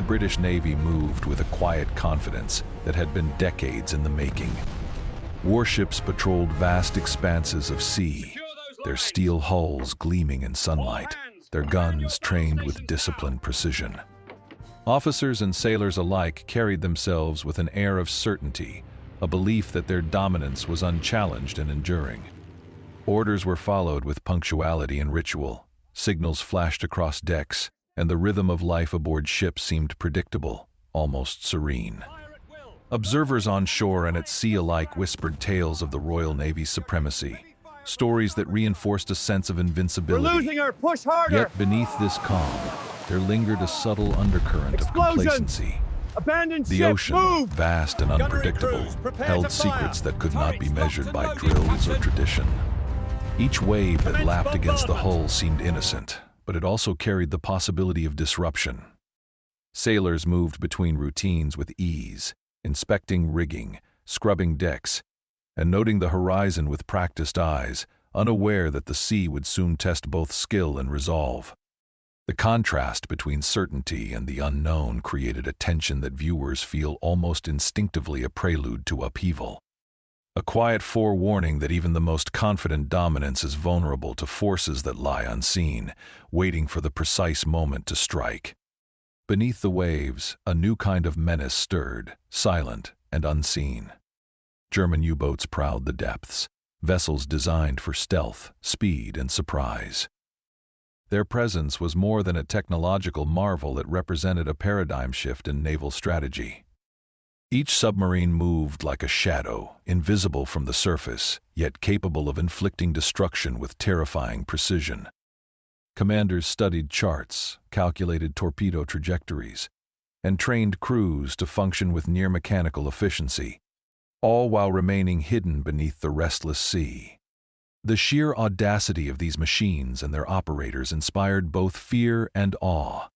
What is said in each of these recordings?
The British Navy moved with a quiet confidence that had been decades in the making. Warships patrolled vast expanses of sea, their steel hulls gleaming in sunlight, their guns trained with disciplined precision. Officers and sailors alike carried themselves with an air of certainty, a belief that their dominance was unchallenged and enduring. Orders were followed with punctuality and ritual, signals flashed across decks, and the rhythm of life aboard ships seemed predictable, almost serene. Observers on shore and at sea alike whispered tales of the Royal Navy's supremacy, stories that reinforced a sense of invincibility. We're losing her! Push harder! Yet beneath this calm, there lingered a subtle undercurrent of complacency. Abandoned The ship, ocean, move! vast and unpredictable, held secrets that could not be measured by drills or tradition. Each wave that lapped against the hull seemed innocent, but it also carried the possibility of disruption. Sailors moved between routines with ease, inspecting rigging, scrubbing decks, and noting the horizon with practiced eyes, unaware that the sea would soon test both skill and resolve. The contrast between certainty and the unknown created a tension that viewers feel almost instinctively a prelude to upheaval. A quiet forewarning that even the most confident dominance is vulnerable to forces that lie unseen, waiting for the precise moment to strike. Beneath the waves, a new kind of menace stirred, silent and unseen. German U-boats prowled the depths, vessels designed for stealth, speed, and surprise. Their presence was more than a technological marvel, it represented a paradigm shift in naval strategy. Each submarine moved like a shadow, invisible from the surface, yet capable of inflicting destruction with terrifying precision. Commanders studied charts, calculated torpedo trajectories, and trained crews to function with near-mechanical efficiency, all while remaining hidden beneath the restless sea. The sheer audacity of these machines and their operators inspired both fear and awe.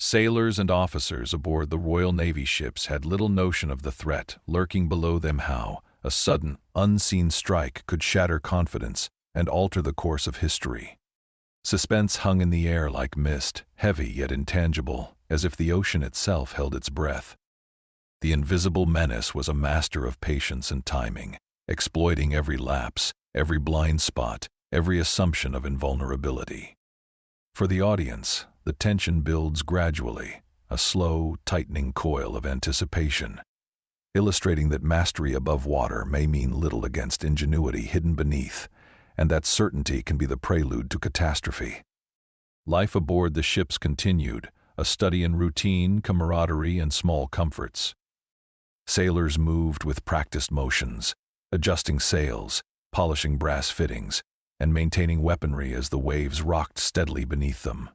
Sailors and officers aboard the Royal Navy ships had little notion of the threat lurking below them, how a sudden, unseen strike could shatter confidence and alter the course of history. Suspense hung in the air like mist, heavy yet intangible, as if the ocean itself held its breath. The invisible menace was a master of patience and timing, exploiting every lapse, every blind spot, every assumption of invulnerability. For the audience, the tension builds gradually, a slow, tightening coil of anticipation, illustrating that mastery above water may mean little against ingenuity hidden beneath, and that certainty can be the prelude to catastrophe. Life aboard the ships continued, a study in routine, camaraderie, and small comforts. Sailors moved with practiced motions, adjusting sails, polishing brass fittings, and maintaining weaponry as the waves rocked steadily beneath them.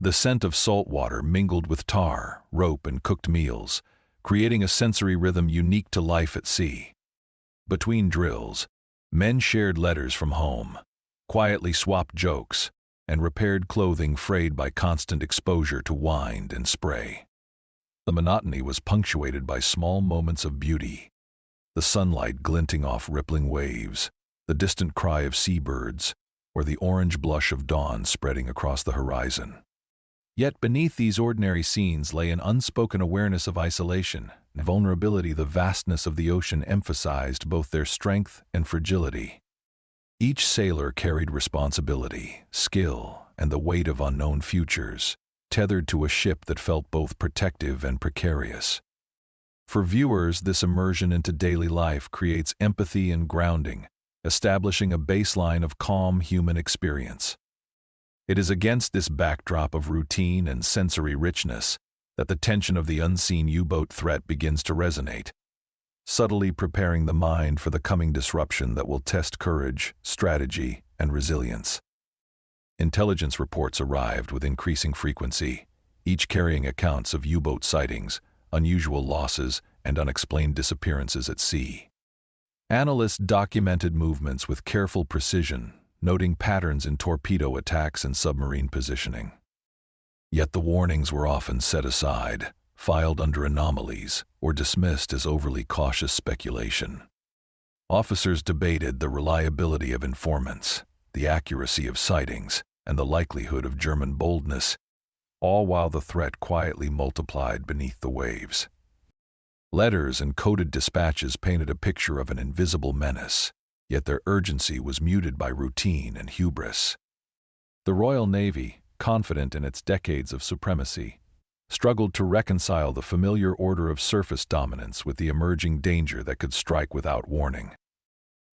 The scent of salt water mingled with tar, rope, and cooked meals, creating a sensory rhythm unique to life at sea. Between drills, men shared letters from home, quietly swapped jokes, and repaired clothing frayed by constant exposure to wind and spray. The monotony was punctuated by small moments of beauty, the sunlight glinting off rippling waves, the distant cry of seabirds, or the orange blush of dawn spreading across the horizon. Yet beneath these ordinary scenes lay an unspoken awareness of isolation and vulnerability. The vastness of the ocean emphasized both their strength and fragility. Each sailor carried responsibility, skill, and the weight of unknown futures, tethered to a ship that felt both protective and precarious. For viewers, this immersion into daily life creates empathy and grounding, establishing a baseline of calm human experience. It is against this backdrop of routine and sensory richness that the tension of the unseen U-boat threat begins to resonate, subtly preparing the mind for the coming disruption that will test courage, strategy, and resilience. Intelligence reports arrived with increasing frequency, each carrying accounts of U-boat sightings, unusual losses, and unexplained disappearances at sea. Analysts documented movements with careful precision, noting patterns in torpedo attacks and submarine positioning. Yet the warnings were often set aside, filed under anomalies, or dismissed as overly cautious speculation. Officers debated the reliability of informants, the accuracy of sightings, and the likelihood of German boldness, all while the threat quietly multiplied beneath the waves. Letters and coded dispatches painted a picture of an invisible menace, yet their urgency was muted by routine and hubris. The Royal Navy, confident in its decades of supremacy, struggled to reconcile the familiar order of surface dominance with the emerging danger that could strike without warning.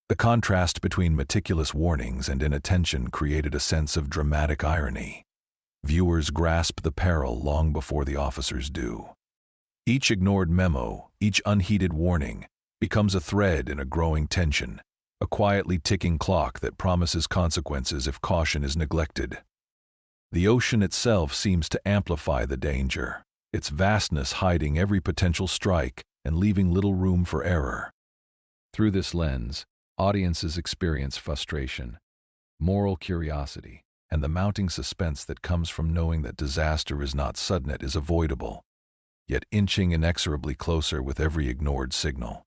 The contrast between meticulous warnings and inattention created a sense of dramatic irony. Viewers grasped the peril long before the officers do. Each ignored memo, each unheeded warning, becomes a thread in a growing tension, a quietly ticking clock that promises consequences if caution is neglected. The ocean itself seems to amplify the danger, its vastness hiding every potential strike and leaving little room for error. Through this lens, audiences experience frustration, moral curiosity, and the mounting suspense that comes from knowing that disaster is not sudden, it is avoidable, yet inching inexorably closer with every ignored signal.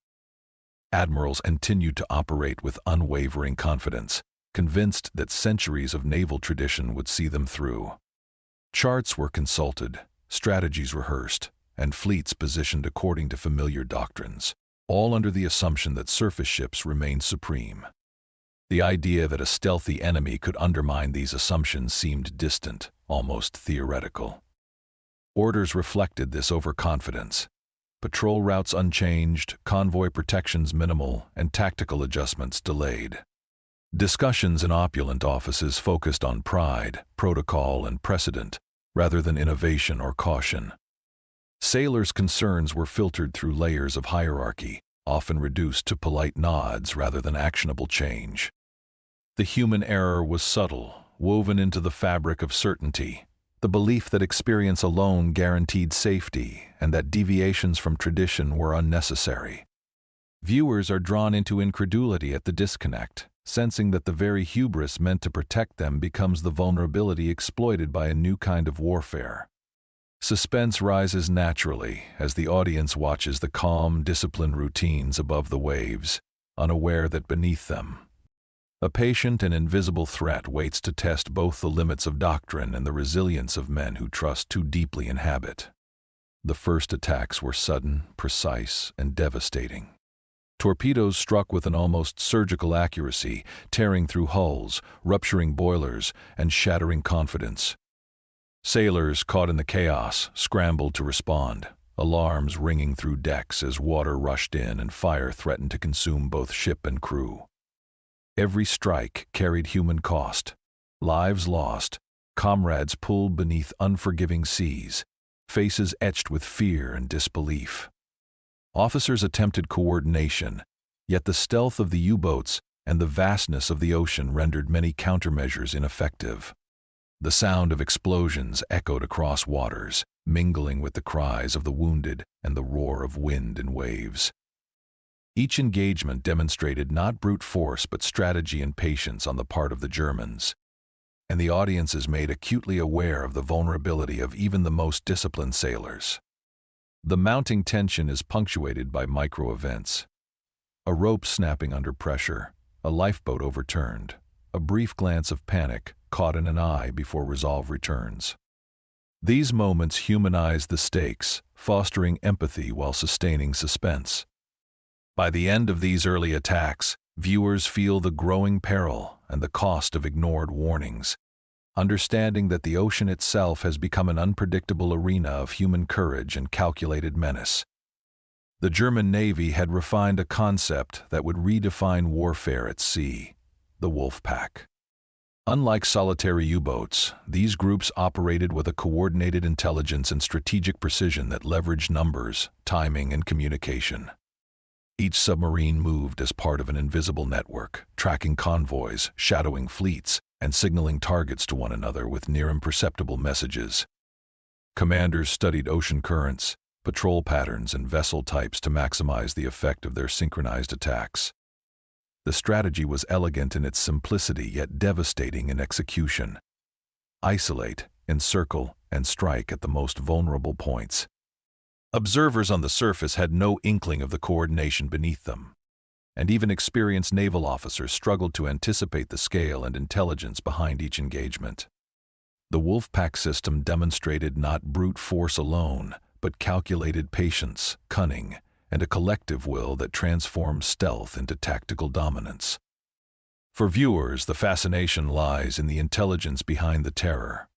Admirals continued to operate with unwavering confidence, convinced that centuries of naval tradition would see them through. Charts were consulted, strategies rehearsed, and fleets positioned according to familiar doctrines, all under the assumption that surface ships remained supreme. The idea that a stealthy enemy could undermine these assumptions seemed distant, almost theoretical. Orders reflected this overconfidence. Patrol routes unchanged, convoy protections minimal, and tactical adjustments delayed. Discussions in opulent offices focused on pride, protocol, and precedent, rather than innovation or caution. Sailors' concerns were filtered through layers of hierarchy, often reduced to polite nods rather than actionable change. The human error was subtle, woven into the fabric of certainty, the belief that experience alone guaranteed safety and that deviations from tradition were unnecessary. Viewers are drawn into incredulity at the disconnect, sensing that the very hubris meant to protect them becomes the vulnerability exploited by a new kind of warfare. Suspense rises naturally as the audience watches the calm, disciplined routines above the waves, unaware that beneath them, a patient and invisible threat waits to test both the limits of doctrine and the resilience of men who trust too deeply in habit. The first attacks were sudden, precise, and devastating. Torpedoes struck with an almost surgical accuracy, tearing through hulls, rupturing boilers, and shattering confidence. Sailors, caught in the chaos, scrambled to respond, alarms ringing through decks as water rushed in and fire threatened to consume both ship and crew. Every strike carried human cost, lives lost, comrades pulled beneath unforgiving seas, faces etched with fear and disbelief. Officers attempted coordination, yet the stealth of the U-boats and the vastness of the ocean rendered many countermeasures ineffective. The sound of explosions echoed across waters, mingling with the cries of the wounded and the roar of wind and waves. Each engagement demonstrated not brute force but strategy and patience on the part of the Germans, and the audience is made acutely aware of the vulnerability of even the most disciplined sailors. The mounting tension is punctuated by micro-events. A rope snapping under pressure, a lifeboat overturned, a brief glance of panic caught in an eye before resolve returns. These moments humanize the stakes, fostering empathy while sustaining suspense. By the end of these early attacks, viewers feel the growing peril and the cost of ignored warnings, understanding that the ocean itself has become an unpredictable arena of human courage and calculated menace. The German Navy had refined a concept that would redefine warfare at sea: the Wolfpack. Unlike solitary U-boats, these groups operated with a coordinated intelligence and strategic precision that leveraged numbers, timing, and communication. Each submarine moved as part of an invisible network, tracking convoys, shadowing fleets, and signaling targets to one another with near imperceptible messages. Commanders studied ocean currents, patrol patterns, and vessel types to maximize the effect of their synchronized attacks. The strategy was elegant in its simplicity yet devastating in execution. Isolate, encircle, and strike at the most vulnerable points. Observers on the surface had no inkling of the coordination beneath them, and even experienced naval officers struggled to anticipate the scale and intelligence behind each engagement. The Wolfpack system demonstrated not brute force alone, but calculated patience, cunning, and a collective will that transforms stealth into tactical dominance. For viewers, the fascination lies in the intelligence behind the terror.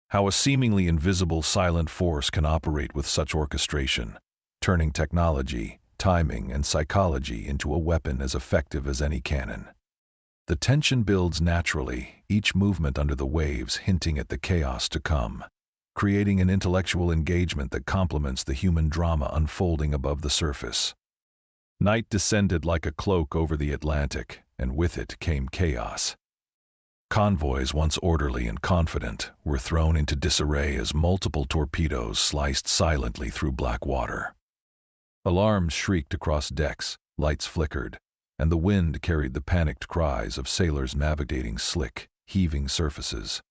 How a seemingly invisible silent force can operate with such orchestration, turning technology, timing, and psychology into a weapon as effective as any cannon. The tension builds naturally, each movement under the waves hinting at the chaos to come, creating an intellectual engagement that complements the human drama unfolding above the surface. Night descended like a cloak over the Atlantic, and with it came chaos. Convoys, once orderly and confident, were thrown into disarray as multiple torpedoes sliced silently through black water. Alarms shrieked across decks, lights flickered, and the wind carried the panicked cries of sailors navigating slick, heaving surfaces.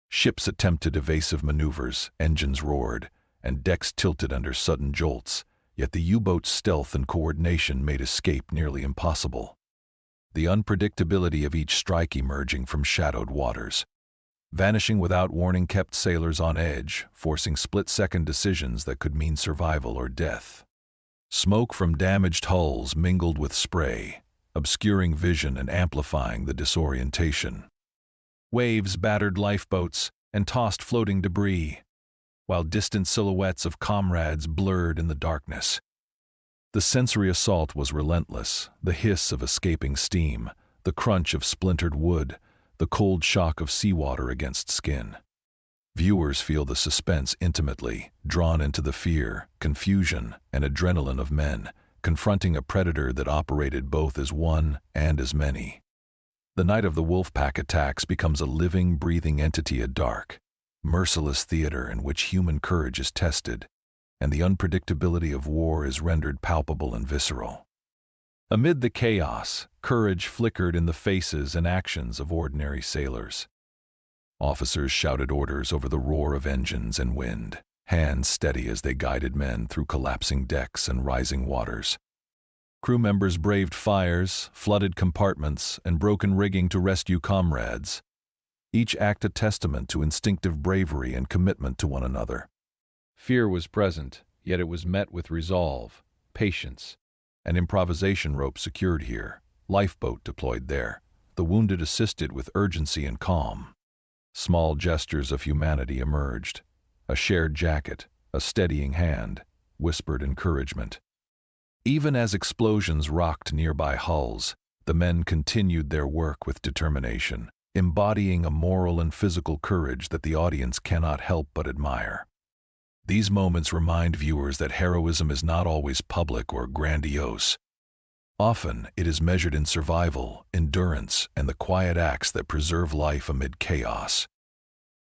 Ships attempted evasive maneuvers, engines roared, and decks tilted under sudden jolts, yet the U-boat's stealth and coordination made escape nearly impossible. The unpredictability of each strike emerging from shadowed waters, vanishing without warning, kept sailors on edge, forcing split-second decisions that could mean survival or death. Smoke from damaged hulls mingled with spray, obscuring vision and amplifying the disorientation. Waves battered lifeboats and tossed floating debris, while distant silhouettes of comrades blurred in the darkness. The sensory assault was relentless, the hiss of escaping steam, the crunch of splintered wood, the cold shock of seawater against skin. Viewers feel the suspense intimately, drawn into the fear, confusion, and adrenaline of men, confronting a predator that operated both as one and as many. The night of the Wolfpack attacks becomes a living, breathing entity, a dark, merciless theater in which human courage is tested, and the unpredictability of war is rendered palpable and visceral. Amid the chaos, courage flickered in the faces and actions of ordinary sailors. Officers shouted orders over the roar of engines and wind, hands steady as they guided men through collapsing decks and rising waters. Crew members braved fires, flooded compartments, and broken rigging to rescue comrades, each act a testament to instinctive bravery and commitment to one another. Fear was present, yet it was met with resolve, patience, and improvisation. Rope secured here, lifeboat deployed there, the wounded assisted with urgency and calm. Small gestures of humanity emerged. A shared jacket, a steadying hand, whispered encouragement. Even as explosions rocked nearby hulls, the men continued their work with determination, embodying a moral and physical courage that the audience cannot help but admire. These moments remind viewers that heroism is not always public or grandiose. Often, it is measured in survival, endurance, and the quiet acts that preserve life amid chaos.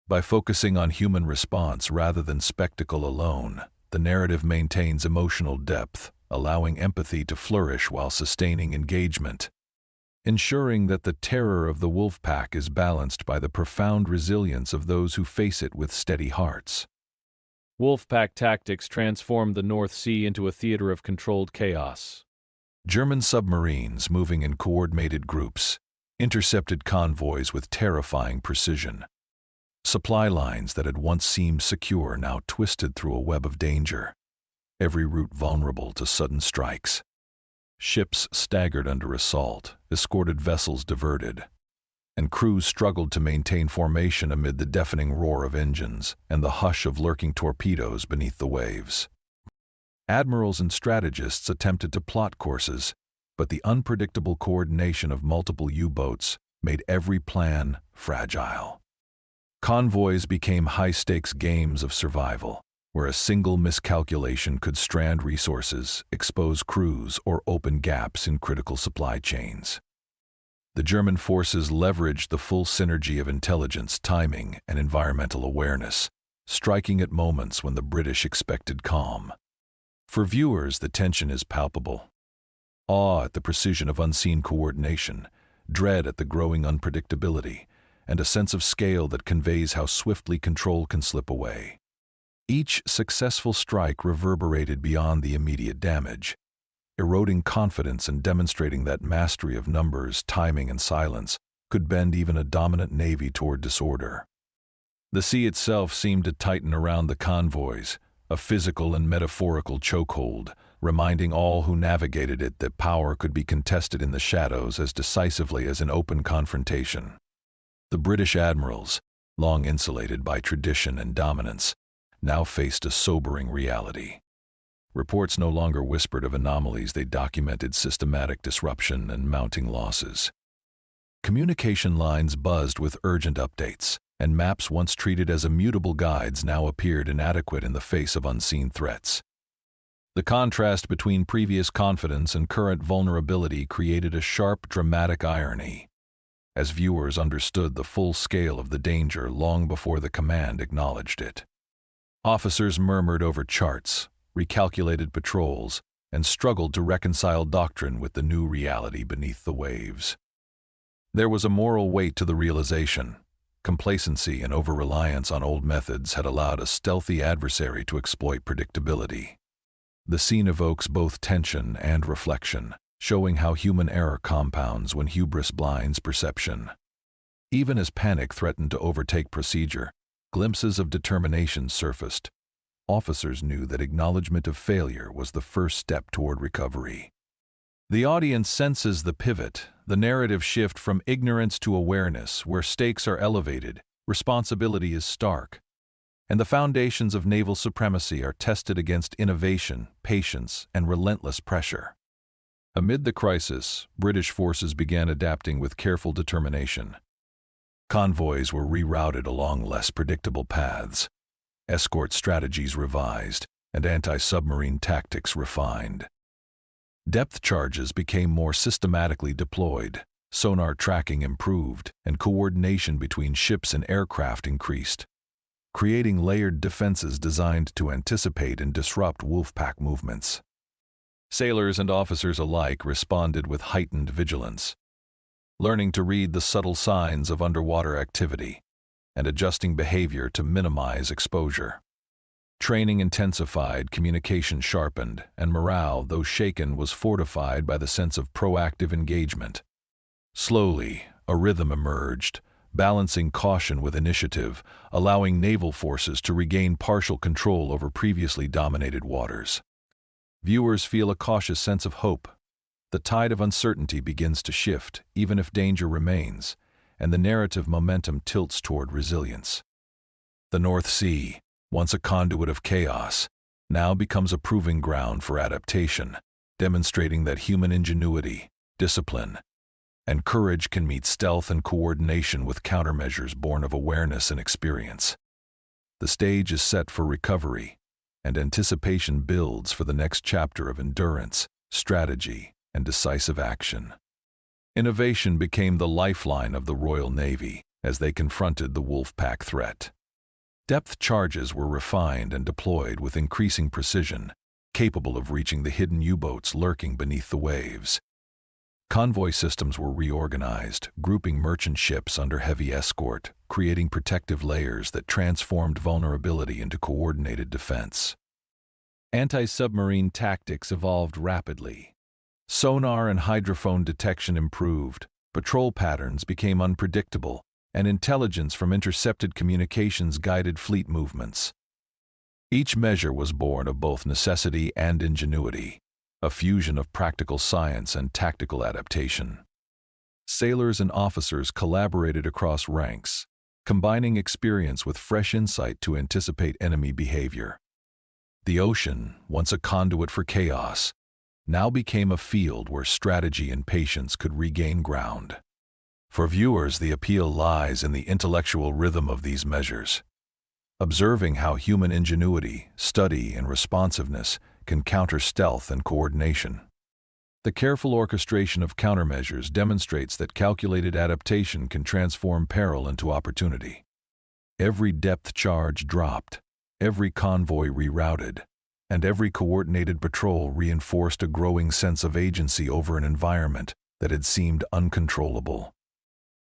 By focusing on human response rather than spectacle alone, the narrative maintains emotional depth, allowing empathy to flourish while sustaining engagement, ensuring that the terror of the Wolfpack is balanced by the profound resilience of those who face it with steady hearts. Wolfpack tactics transformed the North Sea into a theater of controlled chaos. German submarines, moving in coordinated groups, intercepted convoys with terrifying precision. Supply lines that had once seemed secure now twisted through a web of danger, every route vulnerable to sudden strikes. Ships staggered under assault, escorted vessels diverted, and crews struggled to maintain formation amid the deafening roar of engines and the hush of lurking torpedoes beneath the waves. Admirals and strategists attempted to plot courses, but the unpredictable coordination of multiple U-boats made every plan fragile. Convoys became high-stakes games of survival, where a single miscalculation could strand resources, expose crews, or open gaps in critical supply chains. The German forces leveraged the full synergy of intelligence, timing, and environmental awareness, striking at moments when the British expected calm. For viewers, the tension is palpable. Awe at the precision of unseen coordination, dread at the growing unpredictability, and a sense of scale that conveys how swiftly control can slip away. Each successful strike reverberated beyond the immediate damage, eroding confidence and demonstrating that mastery of numbers, timing, and silence could bend even a dominant navy toward disorder. The sea itself seemed to tighten around the convoys, a physical and metaphorical chokehold, reminding all who navigated it that power could be contested in the shadows as decisively as in open confrontation. The British admirals, long insulated by tradition and dominance, now faced a sobering reality. Reports no longer whispered of anomalies, they documented systematic disruption and mounting losses. Communication lines buzzed with urgent updates, and maps once treated as immutable guides now appeared inadequate in the face of unseen threats. The contrast between previous confidence and current vulnerability created a sharp, dramatic irony, as viewers understood the full scale of the danger long before the command acknowledged it. Officers murmured over charts, recalculated patrols, and struggled to reconcile doctrine with the new reality beneath the waves. There was a moral weight to the realization. Complacency and over-reliance on old methods had allowed a stealthy adversary to exploit predictability. The scene evokes both tension and reflection, showing how human error compounds when hubris blinds perception. Even as panic threatened to overtake procedure, glimpses of determination surfaced. Officers knew that acknowledgement of failure was the first step toward recovery. The audience senses the pivot, the narrative shift from ignorance to awareness, where stakes are elevated, responsibility is stark, and the foundations of naval supremacy are tested against innovation, patience, and relentless pressure. Amid the crisis, British forces began adapting with careful determination. Convoys were rerouted along less predictable paths, escort strategies revised, and anti-submarine tactics refined. Depth charges became more systematically deployed, sonar tracking improved, and coordination between ships and aircraft increased, creating layered defenses designed to anticipate and disrupt Wolfpack movements. Sailors and officers alike responded with heightened vigilance, learning to read the subtle signs of underwater activity and adjusting behavior to minimize exposure. Training intensified, communication sharpened, and morale, though shaken, was fortified by the sense of proactive engagement. Slowly, a rhythm emerged, balancing caution with initiative, allowing naval forces to regain partial control over previously dominated waters. Viewers feel a cautious sense of hope. The tide of uncertainty begins to shift, even if danger remains, and the narrative momentum tilts toward resilience. The North Sea, once a conduit of chaos, now becomes a proving ground for adaptation, demonstrating that human ingenuity, discipline, and courage can meet stealth and coordination with countermeasures born of awareness and experience. The stage is set for recovery, and anticipation builds for the next chapter of endurance, strategy, and decisive action. Innovation became the lifeline of the Royal Navy as they confronted the Wolfpack threat. Depth charges were refined and deployed with increasing precision, capable of reaching the hidden U-boats lurking beneath the waves. Convoy systems were reorganized, grouping merchant ships under heavy escort, creating protective layers that transformed vulnerability into coordinated defense. Anti-submarine tactics evolved rapidly. Sonar and hydrophone detection improved, patrol patterns became unpredictable, and intelligence from intercepted communications guided fleet movements. Each measure was born of both necessity and ingenuity, a fusion of practical science and tactical adaptation. Sailors and officers collaborated across ranks, combining experience with fresh insight to anticipate enemy behavior. The ocean, once a conduit for chaos, now became a field where strategy and patience could regain ground. For viewers, the appeal lies in the intellectual rhythm of these measures, observing how human ingenuity, study, and responsiveness can counter stealth and coordination. The careful orchestration of countermeasures demonstrates that calculated adaptation can transform peril into opportunity. Every depth charge dropped, every convoy rerouted, and every coordinated patrol reinforced a growing sense of agency over an environment that had seemed uncontrollable.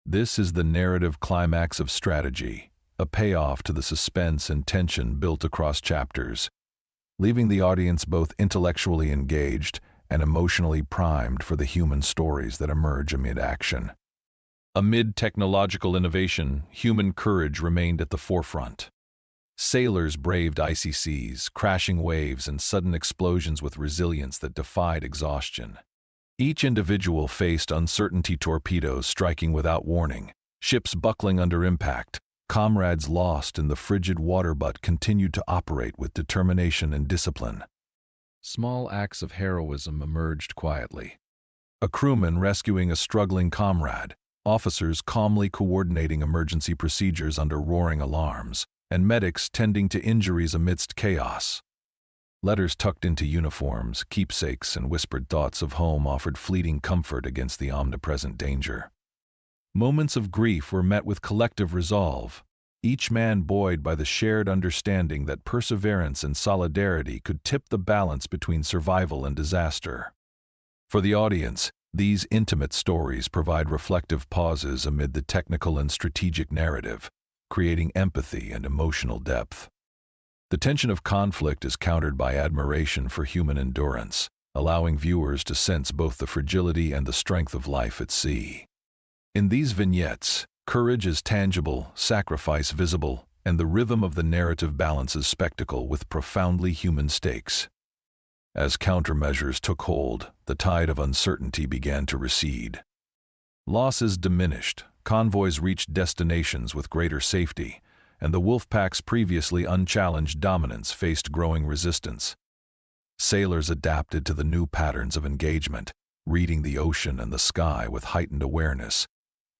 This is the narrative climax of strategy, a payoff to the suspense and tension built across chapters, leaving the audience both intellectually engaged and emotionally primed for the human stories that emerge amid action. Amid technological innovation, human courage remained at the forefront. Sailors braved icy seas, crashing waves, and sudden explosions with resilience that defied exhaustion. Each individual faced uncertainty, torpedoes striking without warning, ships buckling under impact, comrades lost in the frigid water but continued to operate with determination and discipline. Small acts of heroism emerged quietly. A crewman rescuing a struggling comrade, officers calmly coordinating emergency procedures under roaring alarms, and medics tending to injuries amidst chaos. Letters tucked into uniforms, keepsakes, and whispered thoughts of home offered fleeting comfort against the omnipresent danger. Moments of grief were met with collective resolve, each man buoyed by the shared understanding that perseverance and solidarity could tip the balance between survival and disaster. For the audience, these intimate stories provide reflective pauses amid the technical and strategic narrative, creating empathy and emotional depth. The tension of conflict is countered by admiration for human endurance, allowing viewers to sense both the fragility and the strength of life at sea. In these vignettes, courage is tangible, sacrifice visible, and the rhythm of the narrative balances spectacle with profoundly human stakes. As countermeasures took hold, the tide of uncertainty began to recede. Losses diminished, convoys reached destinations with greater safety, and the Wolfpack's previously unchallenged dominance faced growing resistance. Sailors adapted to the new patterns of engagement, reading the ocean and the sky with heightened awareness,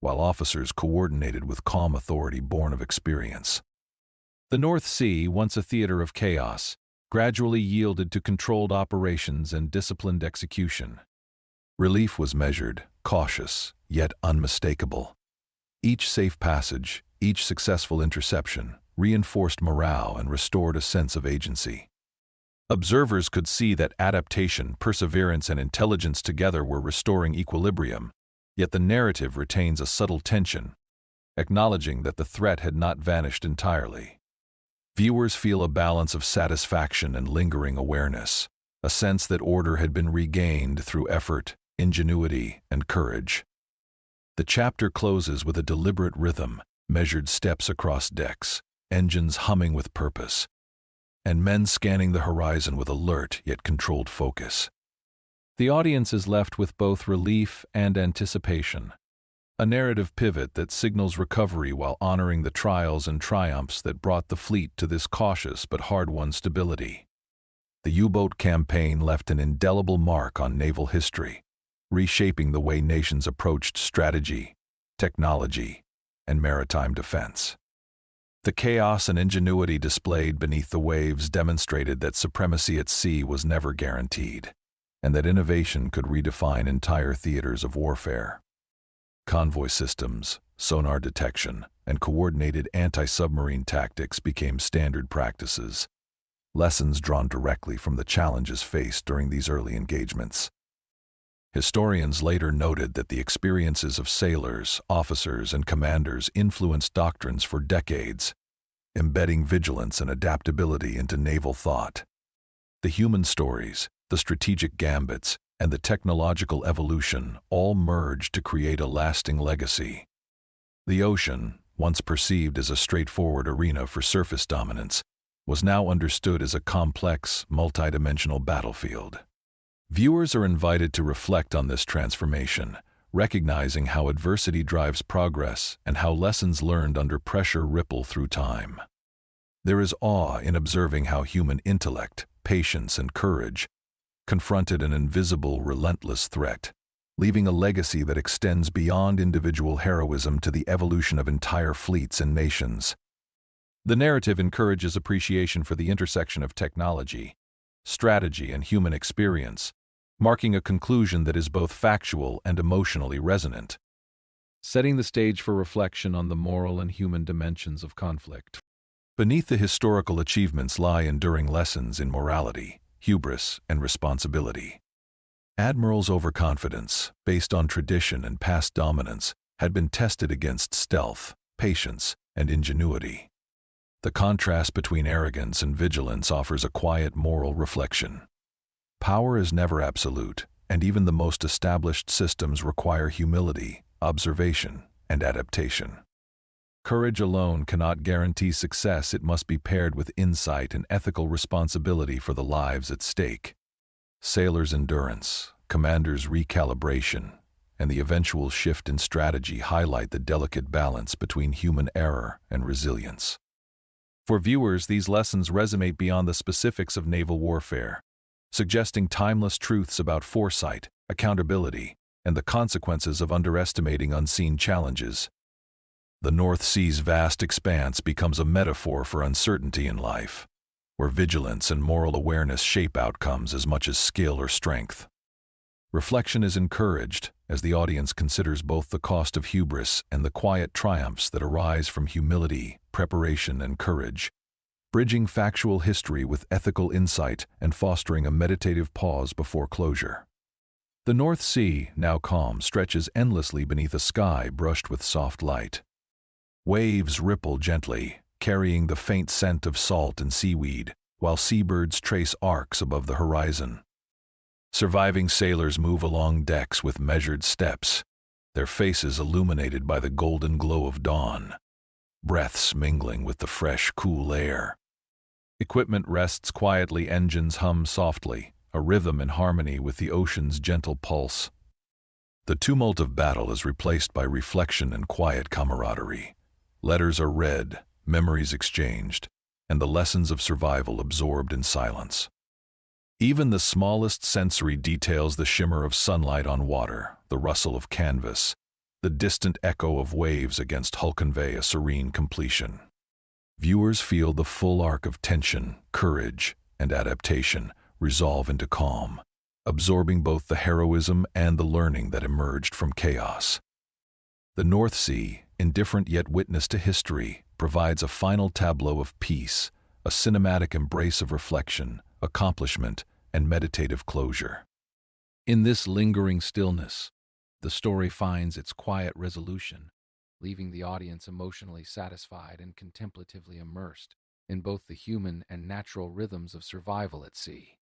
while officers coordinated with calm authority born of experience. The North Sea, once a theater of chaos, gradually yielded to controlled operations and disciplined execution. Relief was measured, cautious, yet unmistakable. Each safe passage, each successful interception, reinforced morale and restored a sense of agency. Observers could see that adaptation, perseverance, and intelligence together were restoring equilibrium, yet the narrative retains a subtle tension, acknowledging that the threat had not vanished entirely. Viewers feel a balance of satisfaction and lingering awareness, a sense that order had been regained through effort, ingenuity, and courage. The chapter closes with a deliberate rhythm, measured steps across decks, engines humming with purpose, and men scanning the horizon with alert yet controlled focus. The audience is left with both relief and anticipation, a narrative pivot that signals recovery while honoring the trials and triumphs that brought the fleet to this cautious but hard-won stability. The U-boat campaign left an indelible mark on naval history, reshaping the way nations approached strategy, technology, and maritime defense. The chaos and ingenuity displayed beneath the waves demonstrated that supremacy at sea was never guaranteed, and that innovation could redefine entire theaters of warfare. Convoy systems, sonar detection, and coordinated anti-submarine tactics became standard practices, lessons drawn directly from the challenges faced during these early engagements. Historians later noted that the experiences of sailors, officers, and commanders influenced doctrines for decades, embedding vigilance and adaptability into naval thought. The human stories, the strategic gambits, and the technological evolution all merged to create a lasting legacy. The ocean, once perceived as a straightforward arena for surface dominance, was now understood as a complex, multidimensional battlefield. Viewers are invited to reflect on this transformation, recognizing how adversity drives progress and how lessons learned under pressure ripple through time. There is awe in observing how human intellect, patience, and courage confronted an invisible, relentless threat, leaving a legacy that extends beyond individual heroism to the evolution of entire fleets and nations. The narrative encourages appreciation for the intersection of technology, strategy, and human experience, marking a conclusion that is both factual and emotionally resonant, setting the stage for reflection on the moral and human dimensions of conflict. Beneath the historical achievements lie enduring lessons in morality, hubris, and responsibility. Admirals' overconfidence, based on tradition and past dominance, had been tested against stealth, patience, and ingenuity. The contrast between arrogance and vigilance offers a quiet moral reflection. Power is never absolute, and even the most established systems require humility, observation, and adaptation. Courage alone cannot guarantee success. It must be paired with insight and ethical responsibility for the lives at stake. Sailors' endurance, commanders' recalibration, and the eventual shift in strategy highlight the delicate balance between human error and resilience. For viewers, these lessons resonate beyond the specifics of naval warfare, suggesting timeless truths about foresight, accountability, and the consequences of underestimating unseen challenges. The North Sea's vast expanse becomes a metaphor for uncertainty in life, where vigilance and moral awareness shape outcomes as much as skill or strength. Reflection is encouraged as the audience considers both the cost of hubris and the quiet triumphs that arise from humility, preparation, and courage, bridging factual history with ethical insight and fostering a meditative pause before closure. The North Sea, now calm, stretches endlessly beneath a sky brushed with soft light. Waves ripple gently, carrying the faint scent of salt and seaweed, while seabirds trace arcs above the horizon. Surviving sailors move along decks with measured steps, their faces illuminated by the golden glow of dawn, breaths mingling with the fresh, cool air. Equipment rests quietly, engines hum softly, a rhythm in harmony with the ocean's gentle pulse. The tumult of battle is replaced by reflection and quiet camaraderie. Letters are read, memories exchanged, and the lessons of survival absorbed in silence. Even the smallest sensory details, the shimmer of sunlight on water, the rustle of canvas, the distant echo of waves against hull, convey a serene completion. Viewers feel the full arc of tension, courage, and adaptation resolve into calm, absorbing both the heroism and the learning that emerged from chaos. The North Sea, indifferent yet witness to history, provides a final tableau of peace, a cinematic embrace of reflection, accomplishment, and meditative closure. In this lingering stillness, the story finds its quiet resolution, leaving the audience emotionally satisfied and contemplatively immersed in both the human and natural rhythms of survival at sea.